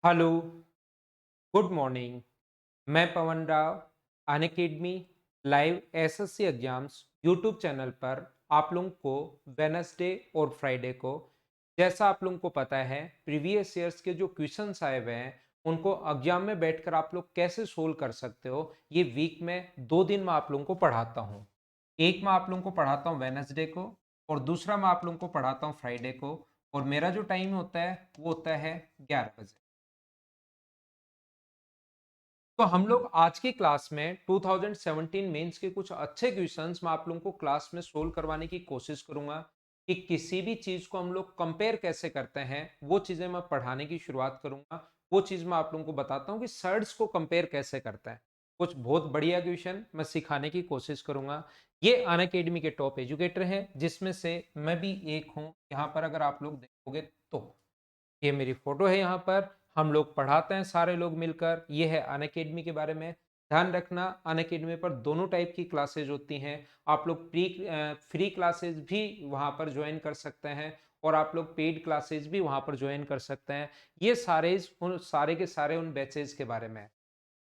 Hello, good morning. मैं Pavan Rao, Unacademy live SSC exams YouTube channel पर आप लोगों को वेडनेसडे और फ्राइडे को, जैसा आप लोगों को पता है, प्रीवियस ईयर्स के जो क्वेश्चंस आए हुए हैं उनको एग्जाम में बैठकर आप लोग कैसे सोल्व कर सकते हो, ये वीक में 2 दिन में आप लोगों को पढ़ाता हूँ। एक मैं आप लोगों को पढ़ाता हूँ वेडनेसडे को और दूसरा मैं आप लोगों को पढ़ाता हूँ फ्राइडे को। और मेरा जो टाइम होता है वो होता है 11 बजे। तो हम लोग आज की क्लास में 2017 मेंस के कुछ अच्छे क्वेश्चंस मैं आप लोगों को क्लास में सोल्व करवाने की कोशिश करूंगा कि किसी भी चीज को हम लोग कंपेयर कैसे करते हैं, वो चीजें मैं पढ़ाने की शुरुआत करूंगा। वो चीज मैं आप लोगों को बताता हूँ कि सर्ड्स को कंपेयर कैसे करते हैं। कुछ बहुत बढ़िया क्वेश्चन मैं सिखाने की कोशिश करूंगा। ये अनअकैडमी के टॉप एजुकेटर हैं जिसमें से मैं भी एक हूँ। यहाँ पर अगर आप लोग देखोगे तो ये मेरी फोटो है। यहाँ पर हम लोग पढ़ाते हैं सारे लोग मिलकर। ये है अनअकैडमी के बारे में। ध्यान रखना, अनअकैडमी पर दोनों टाइप की क्लासेज होती हैं। आप लोग फ्री क्लासेज भी वहाँ पर ज्वाइन कर सकते हैं और आप लोग पेड क्लासेज भी वहाँ पर ज्वाइन कर सकते हैं। ये सारे उन सारे के सारे उन बैचेज के बारे में है।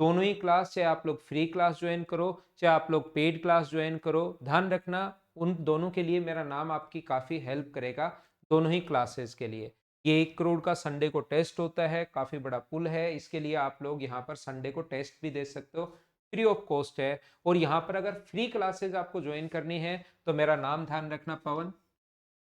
दोनों ही क्लास, चाहे आप लोग फ्री क्लास ज्वाइन करो चाहे आप लोग पेड क्लास ज्वाइन करो, ध्यान रखना उन दोनों के लिए मेरा नाम आपकी काफ़ी हेल्प करेगा, दोनों ही क्लासेस के लिए। ये 1 करोड़ का संडे को टेस्ट होता है, काफ़ी बड़ा पुल है। इसके लिए आप लोग यहाँ पर संडे को टेस्ट भी दे सकते हो, फ्री ऑफ कॉस्ट है। और यहाँ पर अगर फ्री क्लासेज आपको ज्वाइन करनी है तो मेरा नाम ध्यान रखना, पवन।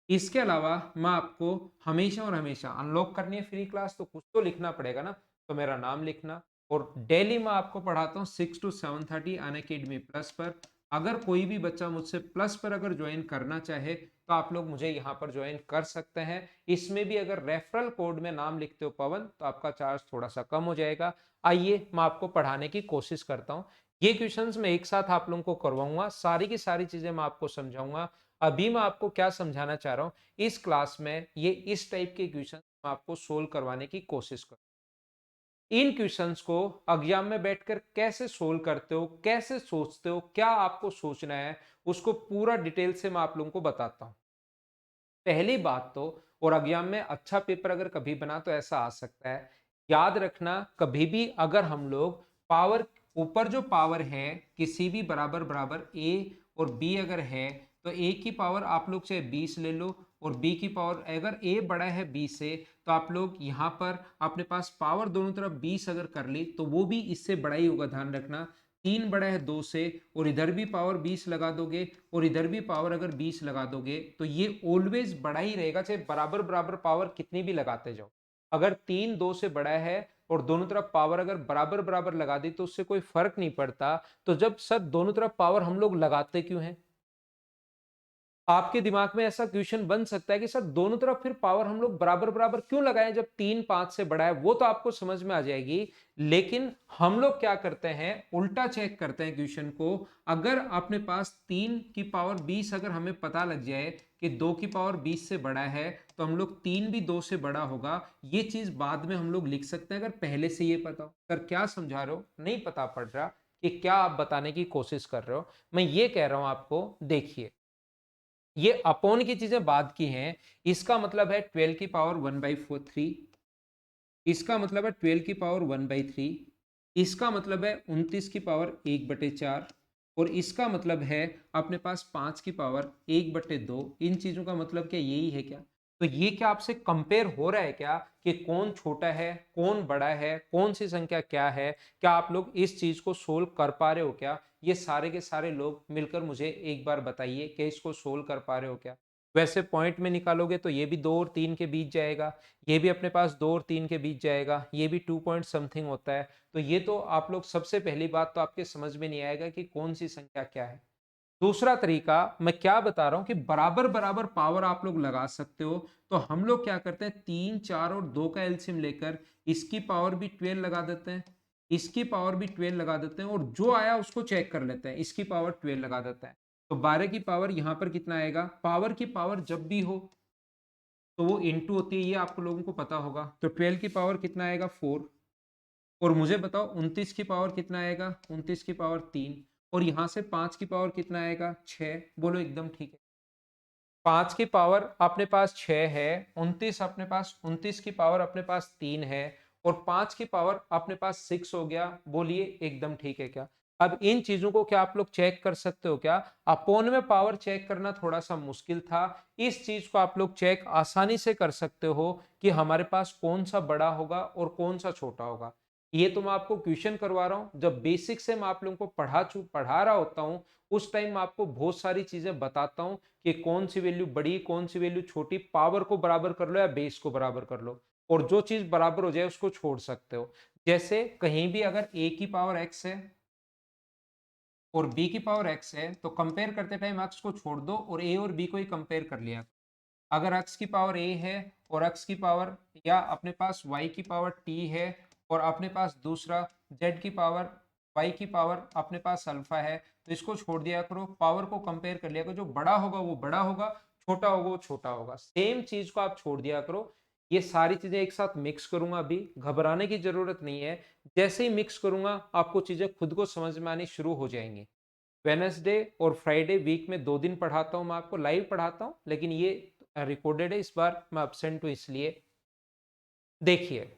इसके अलावा मैं आपको हमेशा और हमेशा अनलॉक करनी है फ्री क्लास तो कुछ तो लिखना पड़ेगा ना, तो मेरा नाम लिखना। और डेली मैं आपको पढ़ाता हूँ 6 to 7:30 अनअकैडमी प्लस पर। अगर कोई भी बच्चा मुझसे प्लस पर अगर ज्वाइन करना चाहे तो आप लोग मुझे यहाँ पर ज्वाइन कर सकते हैं। इसमें भी अगर रेफरल कोड में नाम लिखते हो पवन तो आपका चार्ज थोड़ा सा कम हो जाएगा। आइए मैं आपको पढ़ाने की कोशिश करता हूँ। ये क्वेश्चंस मैं एक साथ आप लोगों को करवाऊंगा, सारी की सारी चीजें मैं आपको समझाऊंगा। अभी मैं आपको क्या समझाना चाह रहा हूँ इस क्लास में, ये इस टाइप के क्वेश्चन मैं आपको सोल्व करवाने की कोशिश करूँ। इन क्वेश्चंस को एग्जाम में बैठकर कैसे सोल्व करते हो, कैसे सोचते हो, क्या आपको सोचना है, उसको पूरा डिटेल से मैं आप लोगों को बताता हूँ। पहली बात तो, और एग्जाम में अच्छा पेपर अगर कभी बना तो ऐसा आ सकता है, याद रखना कभी भी अगर हम लोग पावर, ऊपर जो पावर है किसी भी बराबर बराबर ए और बी अगर है तो ए की पावर आप लोग चाहे 20 ले लो और बी की पावर अगर ए बड़ा है बी से तो आप लोग यहाँ पर अपने पास पावर दोनों तरफ 20 अगर कर ली तो वो भी इससे बड़ा ही होगा। ध्यान रखना 3 बड़ा है 2 से और इधर भी पावर 20 लगा दोगे और इधर भी पावर अगर 20 लगा दोगे तो ये ऑलवेज बड़ा ही रहेगा, चाहे बराबर बराबर पावर कितनी भी लगाते जाओ। अगर 3 2 से बड़ा है और दोनों तरफ पावर अगर बराबर बराबर लगा दी तो उससे कोई फर्क नहीं पड़ता। तो जब सर दोनों तरफ पावर हम लोग लगाते क्यों हैं? आपके दिमाग में ऐसा क्वेश्चन बन सकता है कि सर दोनों तरफ फिर पावर हम लोग बराबर बराबर क्यों लगाएं जब 3 5 से बड़ा है, वो तो आपको समझ में आ जाएगी। लेकिन हम लोग क्या करते हैं, उल्टा चेक करते हैं क्वेश्चन को। अगर अपने पास 3 की पावर 20 अगर हमें पता लग जाए कि 2 की पावर 20 से बड़ा है तो हम लोग 3 भी 2 से बड़ा होगा, ये चीज बाद में हम लोग लिख सकते हैं अगर पहले से ये पता हो। सर क्या समझा रहे हो, नहीं पता पड़ रहा कि क्या आप बताने की कोशिश कर रहे हो। मैं ये कह रहा हूं आपको, देखिए ये अपॉन की चीजें बाद की हैं। इसका मतलब है 12 की पावर 1/3, इसका मतलब है 12 की पावर 1/3, इसका मतलब है 29 की पावर 1/4 और इसका मतलब है अपने पास 5 की पावर 1/2। इन चीजों का मतलब क्या यही है क्या? तो ये क्या आपसे कंपेयर हो रहा है क्या कि कौन छोटा है कौन बड़ा है, कौन सी संख्या क्या है? क्या आप लोग इस चीज को सोल्व कर पा रहे हो क्या? ये सारे के सारे लोग मिलकर मुझे एक बार बताइए कि इसको सोल्व कर पा रहे हो क्या? वैसे पॉइंट में निकालोगे तो ये भी 2 और 3 के बीच जाएगा, ये भी अपने पास 2 और 3 के बीच जाएगा, ये भी 2 पॉइंट समथिंग होता है। तो ये तो आप लोग, सबसे पहली बात तो आपके समझ में नहीं आएगा कि कौन सी संख्या क्या है। दूसरा तरीका मैं क्या बता रहा हूं कि बराबर बराबर पावर आप लोग लगा सकते हो। तो हम लोग क्या करते हैं, 3 4 और 2 का एलसीएम लेकर इसकी पावर भी 12 लगा देते हैं, इसकी पावर भी 12 लगा देते हैं और जो आया उसको चेक कर लेते हैं, इसकी पावर 12 लगा देते हैं। तो 12 की पावर यहां पर कितना आएगा, पावर की पावर जब भी हो तो वो इनटू होती है, ये आपको लोगों को पता होगा। तो 12 की पावर कितना आएगा 4। और मुझे बताओ 29 की पावर कितना आएगा, 29 की पावर 3। और यहां से 5 की पावर कितना आएगा 6। बोलो एकदम ठीक है। 5 की पावर अपने पास 6 है, 29 अपने पास 29 की पावर अपने पास 3 है और 5 की पावर अपने पास 6 हो गया। बोलिए एकदम ठीक है क्या? अब इन चीजों को क्या आप लोग चेक कर सकते हो क्या? अपोन में पावर चेक करना थोड़ा सा मुश्किल था, इस चीज को आप लोग चेक आसानी से कर सकते हो कि हमारे पास कौन सा बड़ा होगा और कौन सा छोटा होगा। ये तो मैं आपको क्वेश्चन करवा रहा हूं, जब बेसिक से मैं आप लोगों को पढ़ा रहा होता हूं, उस टाइम मैं आपको बहुत सारी चीजें बताता हूं कि कौन सी वैल्यू बड़ी, कौन सी वैल्यू छोटी, पावर को बराबर कर लो या बेस को बराबर कर लो, और जो चीज बराबर हो जाए उसको छोड़ सकते हो। जैसे कहीं भी अगर a की पावर x है और b की पावर x है, तो कंपेयर करते टाइम x को छोड़ दो और a और b को ही कंपेयर कर लिया। अगर x की पावर a है और x की पावर, या अपने पास y की पावर t है और अपने पास दूसरा z की पावर, y की पावर अपने पास अल्फा है, तो इसको छोड़ दिया करो, पावर को कंपेयर कर लिया करो, जो बड़ा होगा वो बड़ा होगा, छोटा होगा वो छोटा होगा, सेम चीज को आप छोड़ दिया करो। ये सारी चीजें एक साथ मिक्स करूंगा, अभी घबराने की जरूरत नहीं है। जैसे ही मिक्स करूंगा आपको चीजें खुद को समझ में आनी शुरू हो जाएंगी। वेनसडे और फ्राइडे वीक में 2 दिन पढ़ाता हूं, मैं आपको लाइव पढ़ाता हूं, लेकिन ये रिकॉर्डेड है, इस बार मैं एब्सेंट हूं इसलिए। देखिए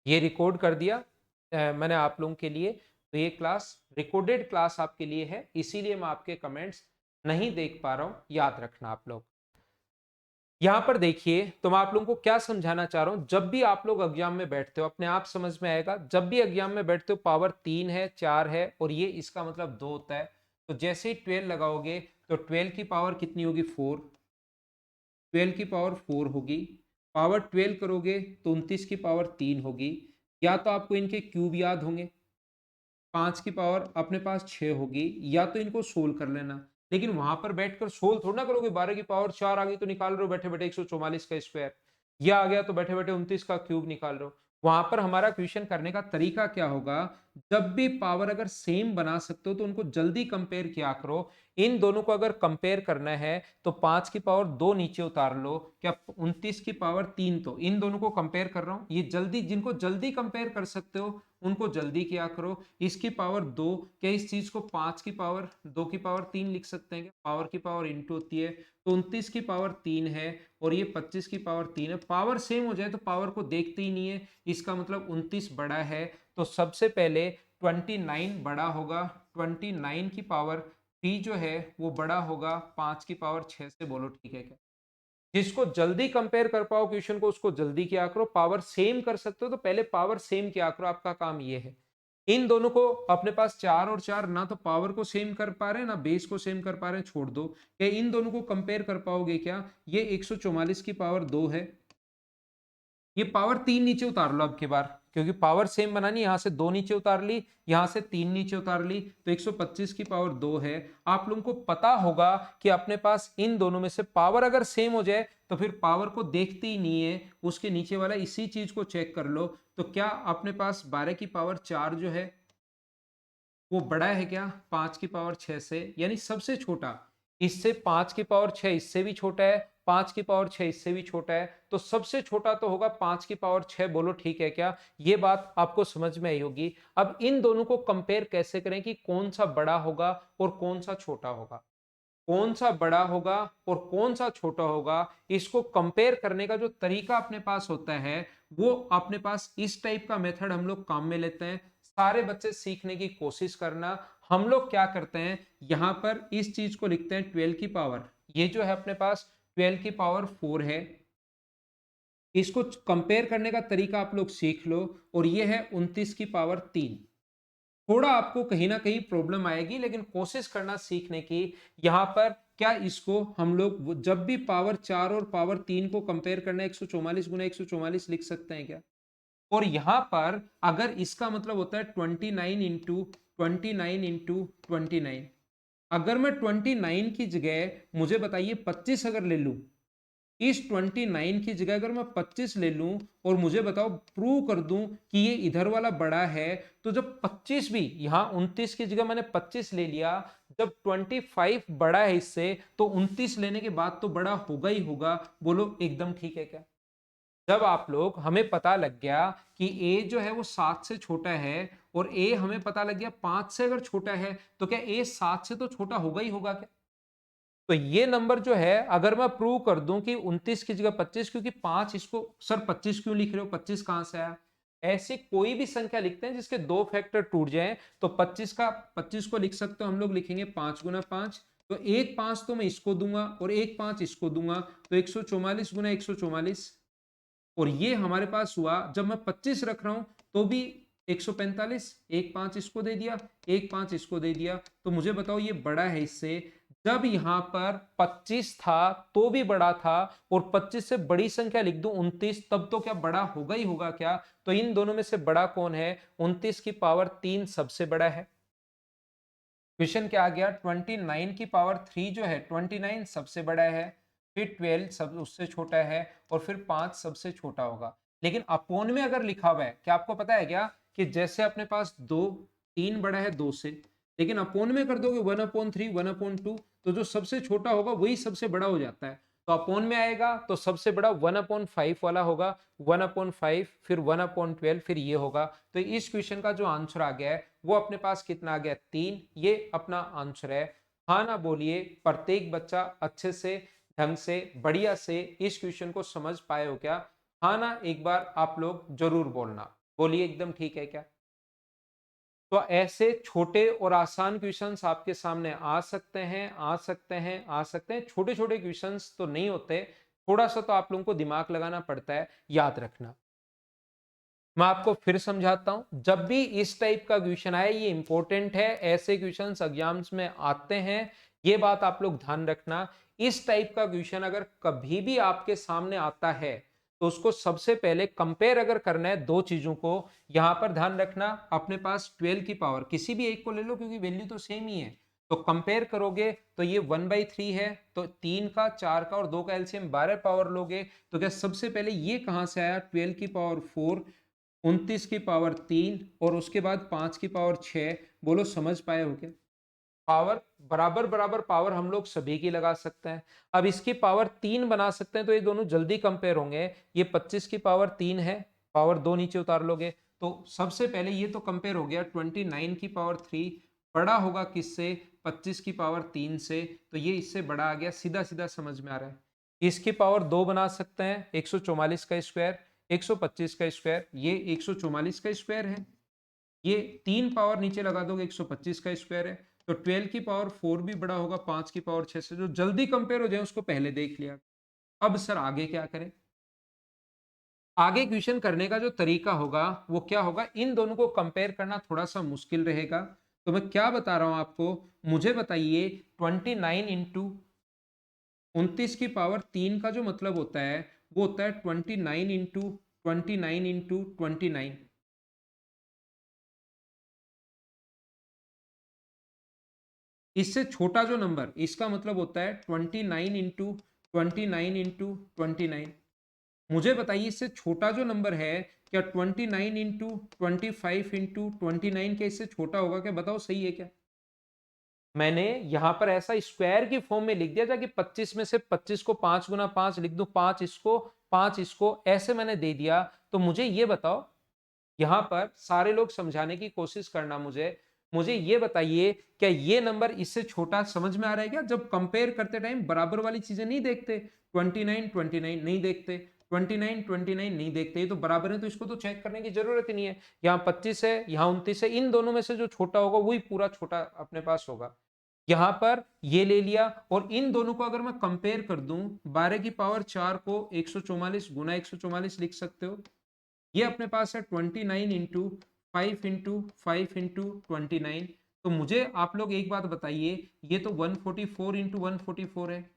ये रिकॉर्ड कर दिया मैंने आप लोगों के लिए, तो ये क्लास रिकॉर्डेड क्लास आपके लिए है, इसीलिए मैं आपके कमेंट्स नहीं देख पा रहा हूं, याद रखना आप लोग। यहां पर देखिए, तो मैं आप लोगों को क्या समझाना चाह रहा हूं, जब भी आप लोग एग्जाम में बैठते हो अपने आप समझ में आएगा, जब भी एग्जाम में बैठते हो पावर 3 है, 4 है और ये इसका मतलब 2 होता है, तो जैसे ही 12 लगाओगे तो 12 की पावर कितनी होगी 4, 12 की पावर 4 होगी, पावर 12 करोगे तो 29 की पावर 3 होगी। या तो आपको इनके क्यूब याद होंगे, 5 की पावर अपने पास 6 होगी, या तो इनको सोल्व कर लेना, लेकिन वहां पर बैठकर सोल्व थोड़ा ना करोगे, 12 की पावर 4 आ गई तो निकाल रहे हो बैठे बैठे 144 का स्क्वायर, या आ गया तो बैठे बैठे 29 का क्यूब निकाल रहे हो। वहां पर हमारा क्वेश्चन करने का तरीका क्या होगा, जब भी पावर अगर सेम बना सकते हो तो उनको जल्दी कंपेयर किया करो। इन दोनों को अगर कंपेयर करना है तो 5 की पावर 2 नीचे उतार लो, क्या 29 की पावर 3, तो इन दोनों को कंपेयर कर रहा हूं, ये जल्दी, जिनको जल्दी कंपेयर कर सकते हो उनको जल्दी किया करो। इसकी पावर 2, क्या इस चीज को 5 की पावर 2 की पावर 3 लिख सकते हैं क्या? पावर की पावर इंटू होती है, तो 29 की पावर 3 है और ये 25 की पावर 3 है। पावर सेम हो जाए तो पावर को देखते ही नहीं है, इसका मतलब 29 बड़ा है, तो सबसे पहले 29 बड़ा होगा, 29 की पावर 3 जो है वो बड़ा होगा 5 की पावर 6 से। बोलो ठीक है क्या? जिसको जल्दी कंपेयर कर पाओ क्वेश्चन को उसको जल्दी किया करो, पावर सेम कर सकते हो तो पहले पावर सेम किया करो, आपका काम ये है। इन दोनों को अपने पास 4 और 4 ना तो पावर को सेम कर पा रहे हैं ना बेस को सेम कर पा रहे हैं, छोड़ दो। क्या इन दोनों को कंपेयर कर पाओगे क्या? ये 144 की पावर 2 है, ये पावर 3 नीचे उतार लो अब की बार, क्योंकि पावर सेम बनानी, यहां से 2 नीचे उतार ली, यहां से 3 नीचे उतार ली, तो 125 की पावर 2 है। आप लोगों को पता होगा कि अपने पास इन दोनों में से पावर अगर सेम हो जाए तो फिर पावर को देखते ही नहीं है, उसके नीचे वाला इसी चीज को चेक कर लो। तो क्या अपने पास 12 की पावर 4 जो है वो बड़ा है क्या 5 की पावर 6 से, यानी सबसे छोटा। इससे 5 की पावर 6 इससे भी छोटा है, 5 की पावर 6 इससे भी छोटा है, तो सबसे छोटा तो होगा 5 की पावर 6। बोलो ठीक है क्या? ये बात आपको समझ में आई होगी। अब इन दोनों को कंपेयर कैसे करें कि कौन सा बड़ा होगा और कौन सा छोटा होगा, कौन सा बड़ा होगा और कौन सा छोटा होगा, इसको कंपेयर करने का जो तरीका अपने पास होता है वो अपने पास इस टाइप का मेथड हम लोग काम में लेते हैं। सारे बच्चे सीखने की कोशिश करना। हम लोग क्या करते हैं, यहां पर इस चीज को लिखते हैं 12 की पावर, ये जो है अपने पास 12 की पावर 4 है, इसको कंपेयर करने का तरीका आप लोग सीख लो, और ये है 29 की पावर 3। थोड़ा आपको कहीं ना कहीं प्रॉब्लम आएगी, लेकिन कोशिश करना सीखने की। यहां पर क्या इसको हम लोग जब भी पावर 4 और पावर 3 को कंपेयर करना है 144 गुना 144 लिख सकते हैं क्या? और यहां पर अगर इसका मतलब होता है 29 इंटू 29 अगर मैं 29 की जगह मुझे बताइए 25 अगर ले लूं, इस 29 की जगह अगर मैं 25 ले लूं और मुझे बताओ प्रूव कर दूं कि ये इधर वाला बड़ा है, तो जब 25 भी, यहां 29 की जगह मैंने 25 ले लिया, जब 25 बड़ा है इससे तो 29 लेने के बाद तो बड़ा होगा ही होगा। बोलो एकदम ठीक है क्या? जब आप लोग, हमें पता लग गया कि ए जो है वो 7 से छोटा है और ए हमें पता लग गया 5 से अगर छोटा है, तो क्या ए 7 से तो छोटा होगा ही होगा क्या? तो ये नंबर जो है अगर मैं प्रूव कर दूं कि 29 की जगह 25, क्योंकि 5 इसको, सर 25 क्यों लिख रहे हो, 25 कहां से आया? ऐसी कोई भी संख्या लिखते हैं जिसके दो फैक्टर टूट जाएं, तो 25 को लिख सकते हो, हम लोग लिखेंगे 5 गुना 5, तो एक 5 तो मैं इसको दूंगा और एक 5 इसको दूंगा, तो 144 गुना 144, और ये हमारे पास हुआ, जब मैं 25 रख रहा हूं तो भी 145, एक 5 इसको दे दिया, एक 5 इसको दे दिया, तो मुझे बताओ ये बड़ा है इससे। जब यहां पर 25 था तो भी बड़ा था, और 25 से बड़ी संख्या लिख दूं 29, तब तो क्या बड़ा होगा ही होगा क्या? तो इन दोनों में से बड़ा कौन है? 29 की पावर 3 सबसे बड़ा है। क्वेश्चन क्या आ गया? 29 की पावर 3 जो है 29 सबसे बड़ा है, फिर 12 सब उससे छोटा है, और फिर 5 सबसे छोटा होगा। लेकिन अपोन में अगर लिखा हुआ है, क्या आपको पता है क्या कि जैसे अपने पास 2, 3 बड़ा है 2 से, लेकिन अपोन में कर दोगे 1/3, 1/2, तो जो सबसे छोटा होगा वही सबसे बड़ा हो जाता है। तो अपोन में आएगा तो सबसे बड़ा 1/5 वाला होगा, 1/5, फिर 1/12, फिर ये होगा। तो इस क्वेश्चन का जो आंसर आ गया है वो अपने पास कितना आ गया? 3। ये अपना आंसर है। हाँ ना बोलिए, प्रत्येक बच्चा अच्छे से, ढंग से, बढ़िया से इस क्वेश्चन को समझ पाए हो क्या? हाँ ना एक बार आप लोग जरूर बोलना। बोलिए एकदम ठीक है क्या? तो ऐसे छोटे और आसान क्वेश्चंस आपके सामने आ सकते हैं, आ सकते हैं, आ सकते हैं। छोटे छोटे क्वेश्चंस तो नहीं होते, थोड़ा सा तो आप लोगों को दिमाग लगाना पड़ता है, याद रखना। मैं आपको फिर समझाता हूं, जब भी इस टाइप का क्वेश्चन आए, ये इंपॉर्टेंट है, ऐसे क्वेश्चंस एग्जाम्स में आते हैं, ये बात आप लोग ध्यान रखना। इस टाइप का क्वेश्चन अगर कभी भी आपके सामने आता है, तो उसको सबसे पहले कंपेयर अगर करना है दो चीजों को, यहां पर ध्यान रखना, अपने पास 12 की पावर किसी भी एक को ले लो क्योंकि वैल्यू तो सेम ही है, तो कंपेयर करोगे तो ये 1/3 है, तो 3 का, 4 का और 2 का एलसीएम 12 पावर लोगे, तो क्या सबसे पहले ये कहां से आया? 12 की पावर 4, 29 की पावर 3, और उसके बाद 5 की पावर 6। बोलो समझ पाए हो क्या? पावर बराबर बराबर पावर हम लोग सभी की लगा सकते हैं। अब इसकी पावर 3 बना सकते हैं, तो ये दोनों जल्दी कंपेयर होंगे। ये 25 की पावर 3 है, पावर 2 नीचे उतार लोगे, तो सबसे पहले ये तो कंपेयर हो गया 29 की पावर 3, बड़ा होगा किससे? 25 की पावर 3 से, तो ये इससे बड़ा आ गया, सीधा सीधा समझ में आ रहा है। इसकी पावर 2 बना सकते हैं, 144 का स्क्वायर, 125 का स्क्वायर, ये 144 का स्क्वायर है, ये 3 पावर नीचे लगा दोगे 125 का स्क्वायर है, तो 12 की पावर 4 भी बड़ा होगा 5 की पावर 6 से। जो जल्दी कंपेयर हो जाए उसको पहले देख लिया। अब सर आगे क्या करें? आगे क्वेश्चन करने का जो तरीका होगा वो क्या होगा? इन दोनों को कंपेयर करना थोड़ा सा मुश्किल रहेगा, तो मैं क्या बता रहा हूं आपको, मुझे बताइए 29 इंटू 29 की पावर 3 का जो मतलब होता है वो होता है 29 इंटू 29 इंटू 29। इससे छोटा जो नंबर, इसका मतलब होता है 29 इंटू 29 इंटू 29। मुझे बताइए इससे छोटा जो नंबर है, क्या 29 इंटू 25 इंटू 29 के इससे छोटा होगा क्या? बताओ सही है क्या? मैंने यहां पर ऐसा स्क्वायर की फॉर्म में लिख दिया था कि 25 में से 25 को 5 गुना 5 लिख दूं, 5 इसको, 5 इसको, ऐसे मैंने दे दिया। तो मुझे ये बताओ, यहां पर सारे लोग समझाने की कोशिश करना, मुझे मुझे ये बताइए, क्या ये नंबर इससे छोटा? समझ में आ रहा है क्या? जब कंपेयर करते टाइम बराबर वाली चीजें नहीं देखते, 29 29 नहीं देखते, 29 29 नहीं देखते, ये तो बराबर है, तो इसको तो चेक करने की जरूरत ही नहीं है। यहाँ 25 है, यहाँ 29 है, इन दोनों में से जो छोटा होगा वही पूरा छोटा अपने पास होगा। यहां पर ये ले लिया, और इन दोनों को अगर मैं कंपेयर कर दूं, 12 की पावर 4 को 144 गुना 144 लिख सकते हो। ये अपने पास है 29 इंटू 5 इंटू 5 इंटू 29। तो मुझे आप लोग एक बात बताइए, ये तो 144 इंटू 144 है,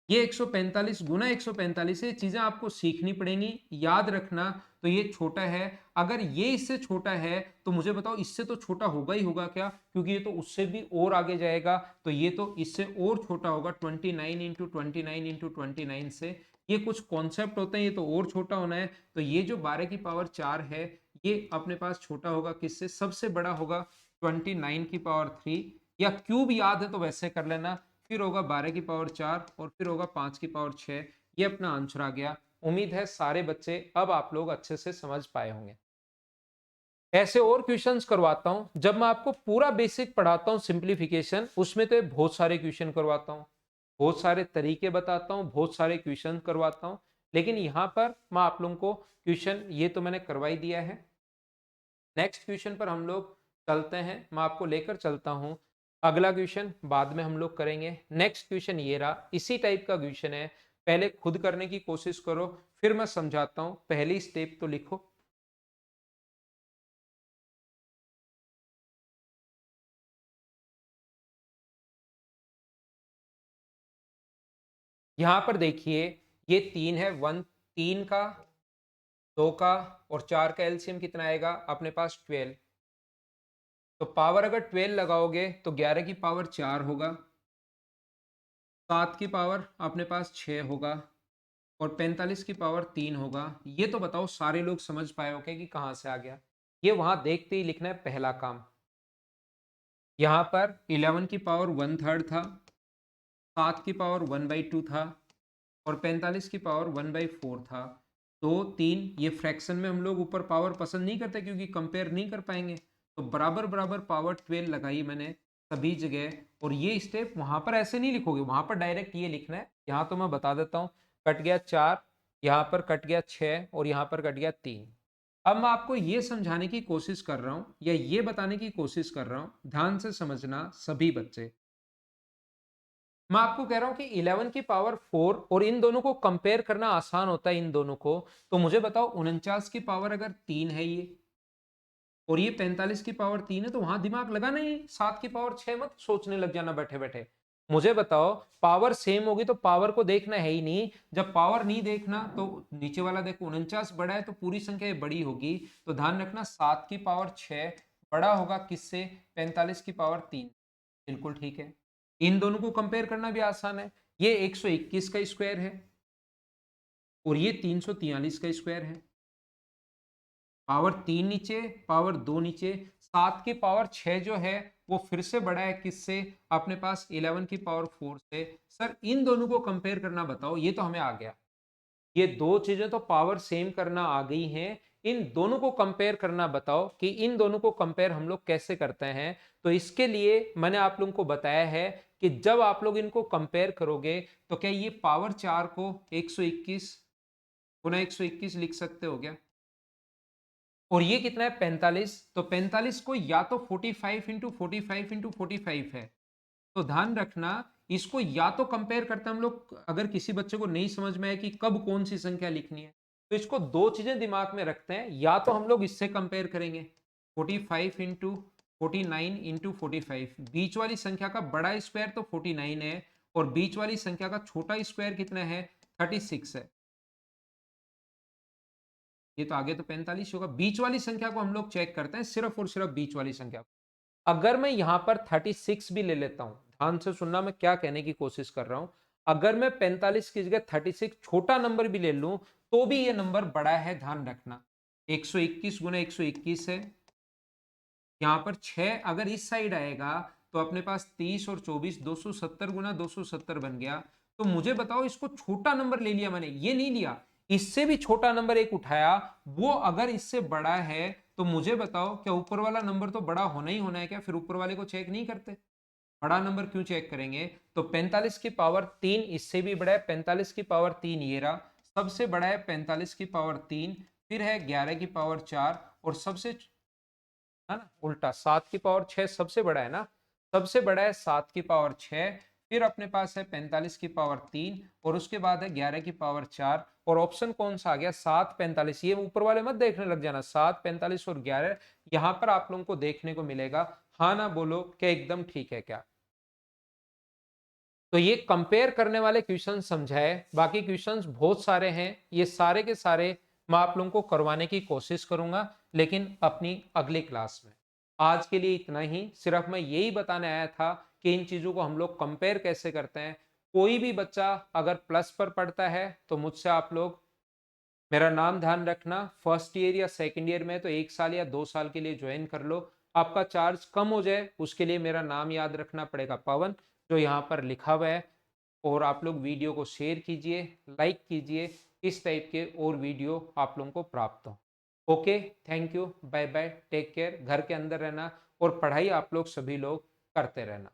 ये 145 गुना 145 है। ये चीजें आपको सीखनी पड़ेंगी, याद रखना। तो ये छोटा है, अगर ये इससे छोटा है तो मुझे बताओ इससे तो छोटा होगा ही होगा क्या? क्योंकि ये तो उससे भी और आगे जाएगा, तो ये तो इससे और छोटा होगा 29 इंटू 29 इंटू 29 से। ये कुछ कॉन्सेप्ट होते हैं, ये तो और छोटा होना है। तो ये जो 12 की पावर 4 है, ये अपने पास छोटा होगा किससे? सबसे बड़ा होगा 29 की पावर 3, या क्यूब याद है तो वैसे कर लेना, फिर होगा 12 की पावर 4, और फिर होगा 5 की पावर 6। ये अपना आंसर आ गया। उम्मीद है सारे बच्चे अब आप लोग अच्छे से समझ पाए होंगे। ऐसे और क्वेश्चंस करवाता हूं, जब मैं आपको पूरा बेसिक पढ़ाता हूं सिंप्लीफिकेशन, उसमें तो बहुत सारे क्वेश्चन करवाता हूं, बहुत सारे तरीके बताता हूं, बहुत सारे क्वेश्चन करवाता हूं। लेकिन यहाँ पर मैं आप लोगों को क्वेश्चन ये तो मैंने करवाई दिया है। नेक्स्ट क्वेश्चन पर हम लोग चलते हैं, मैं आपको लेकर चलता हूँ। अगला क्वेश्चन बाद में हम लोग करेंगे। नेक्स्ट क्वेश्चन ये रहा, इसी टाइप का क्वेश्चन है, पहले खुद करने की कोशिश करो, फिर मैं समझाता हूँ। पहली स्टेप तो लिखो। यहां पर देखिए, ये 3 है, 1 3 का, 2 का और 4 का एलसीएम कितना आएगा अपने पास 12। तो पावर अगर 12 लगाओगे तो 11 की पावर 4 होगा, 7 की पावर अपने पास 6 होगा और 45 की पावर 3 होगा। ये तो बताओ सारे लोग समझ पाए होंगे कि कहां से आ गया। ये वहां देखते ही लिखना है पहला काम। यहां पर 11 की पावर 1/3 था, 7 की पावर 1/2 था और 45 की पावर 1/4 था। तो 3 ये फ्रैक्शन में हम लोग ऊपर पावर पसंद नहीं करते क्योंकि कंपेयर नहीं कर पाएंगे। तो बराबर बराबर पावर 12 लगाई मैंने सभी जगह। और ये स्टेप वहां पर ऐसे नहीं लिखोगे, वहां पर डायरेक्ट ये लिखना है। यहाँ तो मैं बता देता हूँ, कट गया 4, यहाँ पर कट गया 6 और यहाँ पर कट गया 3। अब मैं आपको ये समझाने की कोशिश कर रहा हूँ या ये बताने की कोशिश कर रहा हूँ, ध्यान से समझना सभी बच्चे। मैं आपको कह रहा हूं कि 11 की पावर 4 और इन दोनों को कंपेयर करना आसान होता है इन दोनों को। तो मुझे बताओ 49 की पावर अगर 3 है ये और ये 45 की पावर 3 है, तो वहां दिमाग लगाना ही, 7 की पावर 6 मत सोचने लग जाना बैठे बैठे। मुझे बताओ पावर सेम होगी तो पावर को देखना है ही नहीं। जब पावर नहीं देखना तो नीचे वाला देखो, 49 बड़ा है तो पूरी संख्या बड़ी होगी। तो ध्यान रखना 7 की पावर 6 बड़ा होगा किससे, 45 की पावर 3। बिल्कुल ठीक है। इन दोनों को कंपेयर करना भी आसान है। ये 121 का स्क्वायर है और ये 343 का स्क्वायर है। पावर 3 नीचे, पावर 2 नीचे। 7 की पावर 6 जो है वो फिर से बड़ा है किससे, अपने पास 11 की पावर 4 से। सर इन दोनों को कंपेयर करना बताओ, ये तो हमें आ गया। ये दो चीजें तो पावर सेम करना आ गई हैं। इन दोनों को कंपेयर करना बताओ कि इन दोनों को कंपेयर हम लोग कैसे करते हैं। तो इसके लिए मैंने आप लोगों को बताया है कि जब आप लोग इनको कंपेयर करोगे तो क्या ये पावर 4 को 121 गुना 121 लिख सकते हो क्या, और ये कितना है 45। तो 45 को या तो 45 इंटू 45 इंटू 45 है। तो ध्यान रखना, इसको या तो कंपेयर करते हैं हम लोग, अगर किसी बच्चे को नहीं समझ में आए कि कब कौन सी संख्या लिखनी है, तो इसको दो चीजें दिमाग में रखते हैं। या तो हम लोग इससे कंपेयर करेंगे 45 इंटू 49 इंटू 45, बीच वाली संख्या का बड़ा स्क्वायर तो 49 है और बीच वाली संख्या का छोटा स्क्वायर कितना है, 36 है। ये तो आगे तो 45 होगा। बीच वाली संख्या को हम लोग चेक करते हैं, सिर्फ और सिर्फ बीच वाली संख्या। अगर मैं यहां पर 36 भी ले लेता हूं, ध्यान से सुनना मैं क्या कहने की कोशिश कर रहा हूं। अगर मैं 45 की जगह 36 छोटा नंबर भी ले लूं तो भी ये नंबर बड़ा है, ध्यान रखना। 121 गुना 121 है। यहां पर 6 अगर इस साइड आएगा तो अपने पास 30 और 24 270 गुना 270 बन गया। तो मुझे बताओ, इसको छोटा नंबर ले लिया मैंने, ये नहीं लिया, इससे भी छोटा नंबर एक उठाया, वो अगर इससे बड़ा है तो मुझे बताओ क्या ऊपर वाला नंबर तो बड़ा होना ही होना है क्या, फिर ऊपर वाले को चेक नहीं करते, बड़ा नंबर क्यों चेक करेंगे। तो 45 की पावर 3 इससे भी बड़ा है, 45 की पावर 3 ये रहा, सबसे बड़ा है 45 की पावर 3। फिर है 11 की पावर 4 और सबसे, है ना उल्टा, 7 की पावर 6 सबसे बड़ा है ना, सबसे बड़ा है 7 की पावर 6। फिर अपने पास है 45 की पावर 3 और उसके बाद है 11 की पावर 4। और ऑप्शन कौन सा आ गया, 7 45। ये ऊपर वाले मत देखने लग जाना, 7 45 और 11 यहां पर आप लोगों को देखने को मिलेगा। हाँ ना बोलो क्या एकदम ठीक है क्या। तो ये कंपेयर करने वाले क्वेश्चन समझाए, बाकी क्वेश्चंस बहुत सारे हैं, ये सारे के सारे मैं आप लोगों को करवाने की कोशिश करूंगा लेकिन अपनी अगली क्लास में। आज के लिए इतना ही, सिर्फ मैं यही बताने आया था कि इन चीजों को हम लोग कंपेयर कैसे करते हैं। कोई भी बच्चा अगर प्लस पर पढ़ता है तो मुझसे आप लोग मेरा नाम ध्यान रखना, फर्स्ट ईयर या सेकंड ईयर में तो 1 साल या 2 साल के लिए ज्वाइन कर लो। आपका चार्ज कम हो जाए उसके लिए मेरा नाम याद रखना पड़ेगा, पवन, जो यहाँ पर लिखा हुआ है। और आप लोग वीडियो को शेयर कीजिए, लाइक कीजिए, इस टाइप के और वीडियो आप लोगों को प्राप्त हो। Okay, thank you, bye bye, take care, घर के अंदर रहना और पढ़ाई आप लोग सभी लोग करते रहना।